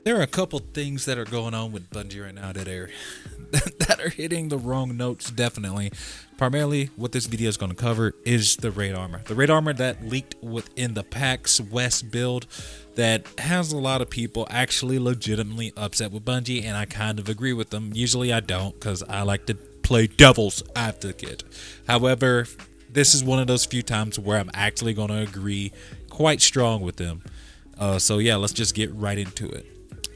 There are a couple things that are going on with Bungie right now that are that are hitting the wrong notes. Definitely, primarily what this video is going to cover is the raid armor. The raid armor that leaked within the PAX West build that has a lot of people actually legitimately upset with Bungie, and I kind of agree with them. Usually I don't, because I like to play devil's advocate. However, this is one of those few times where I'm actually going to agree quite strong with them. So yeah, let's just get right into it.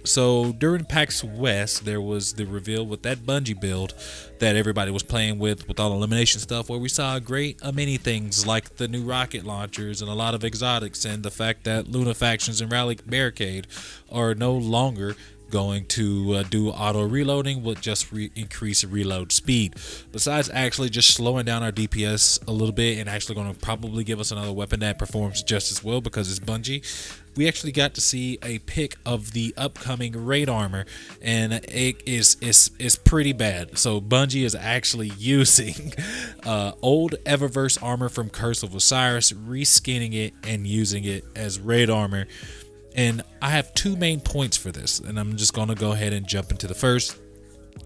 So during PAX West, there was the reveal with that Bungie build that everybody was playing with all elimination stuff, where we saw a great many things like the new rocket launchers and a lot of exotics, and the fact that Luna factions and Rally Barricade are no longer going to do auto reloading with just increase reload speed. Besides actually just slowing down our DPS a little bit and actually going to probably give us another weapon that performs just as well because it's Bungie, we actually got to see a pic of the upcoming raid armor, and it is pretty bad. So Bungie is actually using old Eververse armor from Curse of Osiris, reskinning it and using it as raid armor. And I have two main points for this, and I'm just going to go ahead and jump into the first.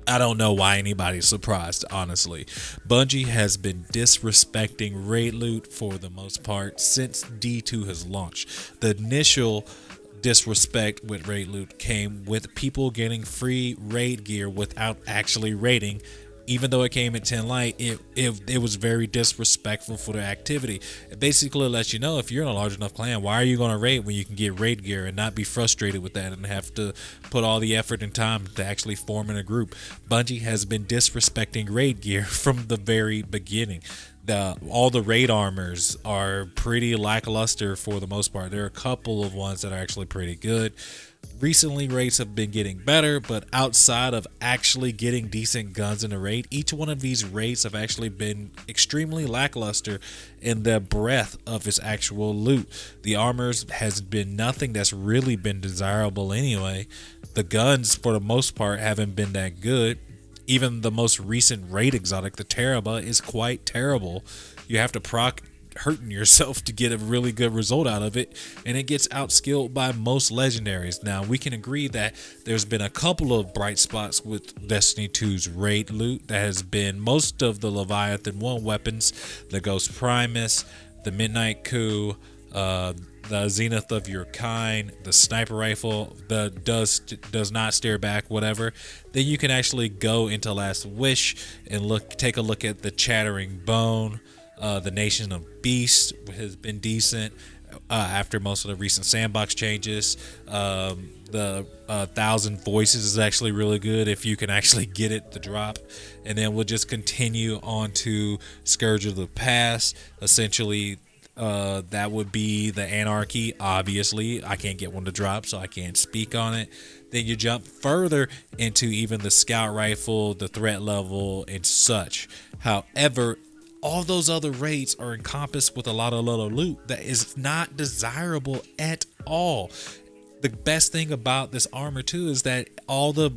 I don't know why anybody's surprised, honestly. Bungie has been disrespecting raid loot for the most part since D2 has launched. The initial disrespect with raid loot came with people getting free raid gear without actually raiding. Even though it came at 10 light, it was very disrespectful for the activity. It basically lets you know, if you're in a large enough clan, why are you going to raid when you can get raid gear and not be frustrated with that and have to put all the effort and time to actually form in a group. Bungie has been disrespecting raid gear from the very beginning. All the raid armors are pretty lackluster for the most part. There are a couple of ones that are actually pretty good. Recently, raids have been getting better, but outside of actually getting decent guns in a raid, each one of these raids have actually been extremely lackluster in the breadth of its actual loot. The armors has been nothing that's really been desirable anyway. The guns, for the most part, haven't been that good. Even the most recent raid exotic, the Teraba, is quite terrible. You have to proc hurting yourself to get a really good result out of it, and it gets outskilled by most legendaries. Now, we can agree that there's been a couple of bright spots with Destiny 2's raid loot. That has been most of the Leviathan 1 weapons, the Ghost Primus, the Midnight Coup, the Zenith of Your Kind, the sniper rifle, the does not stare back, whatever. Then you can actually go into Last Wish and take a look at the Chattering Bone. The Nation of Beasts has been decent after most of the recent sandbox changes. The Thousand Voices is actually really good if you can actually get it to drop. And then we'll just continue on to Scourge of the Past. Essentially, that would be the Anarchy. Obviously, I can't get one to drop, so I can't speak on it. Then you jump further into even the Scout Rifle, the threat level, and such. However, all those other raids are encompassed with a lot of little loot that is not desirable at all. The best thing about this armor too is that all the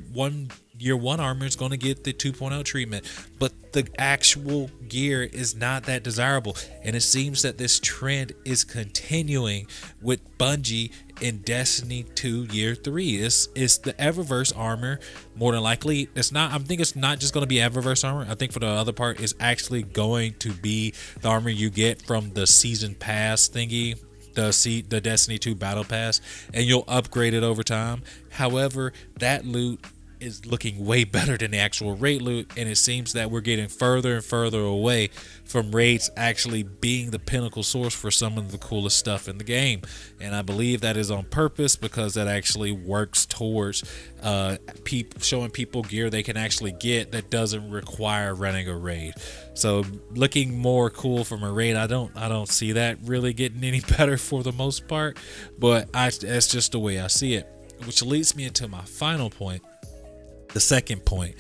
year one armor is going to get the 2.0 treatment, but the actual gear is not that desirable. And it seems that this trend is continuing with Bungie in Destiny 2 Year 3. It's the Eververse armor, more than likely. I think it's not just going to be Eververse armor. I think for the other part, it's actually going to be the armor you get from the season pass thingy, the Destiny 2 battle pass, and you'll upgrade it over time. However, that loot is looking way better than the actual raid loot, and it seems that we're getting further and further away from raids actually being the pinnacle source for some of the coolest stuff in the game. And I believe that is on purpose, because that actually works towards showing people gear they can actually get that doesn't require running a raid. So looking more cool from a raid, I don't see that really getting any better for the most part, but that's just the way I see it. Which leads me into my final point. The second point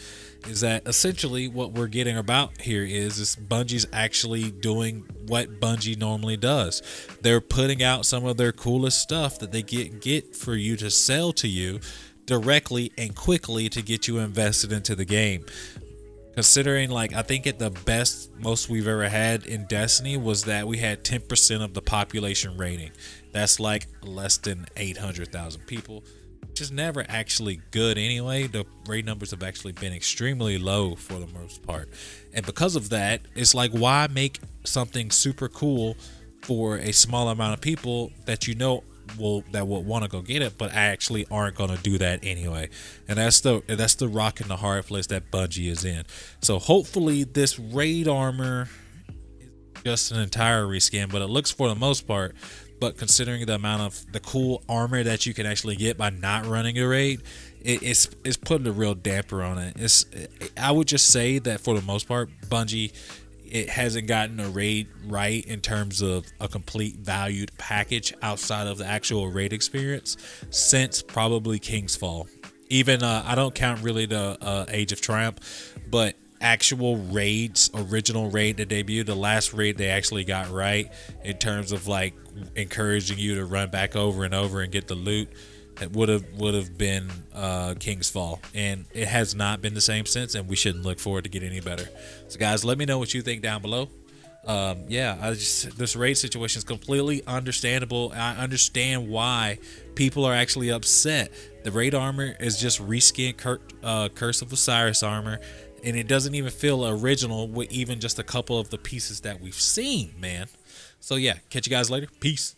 is that essentially what we're getting about here is Bungie's actually doing what Bungie normally does. They're putting out some of their coolest stuff that they get for you to sell to you directly and quickly to get you invested into the game. Considering, like, I think at the most we've ever had in Destiny was that we had 10% of the population rating. That's like less than 800,000 people. which is never actually good anyway. The raid numbers have actually been extremely low for the most part. And because of that, it's like, why make something super cool for a small amount of people that you know will want to go get it, but actually aren't going to do that anyway? And that's the rock and the hard place that Bungie is in. So hopefully this raid armor is just an entire reskin, but it looks for the most part. But considering the amount of the cool armor that you can actually get by not running a raid, it's putting a real damper on it. I would just say that for the most part, Bungie, it hasn't gotten a raid right in terms of a complete valued package outside of the actual raid experience since probably King's Fall. Even I don't count really the Age of Triumph, but actual raids, original raid that debuted, the last raid they actually got right in terms of like encouraging you to run back over and over and get the loot, it would have been King's Fall, and it has not been the same since, and we shouldn't look forward to get any better. So guys, let me know what you think down below. This raid situation is completely understandable. I understand why people are actually upset. The raid armor is just reskinned Curse of Osiris armor, and it doesn't even feel original with even just a couple of the pieces that we've seen, man. So yeah, catch you guys later. Peace.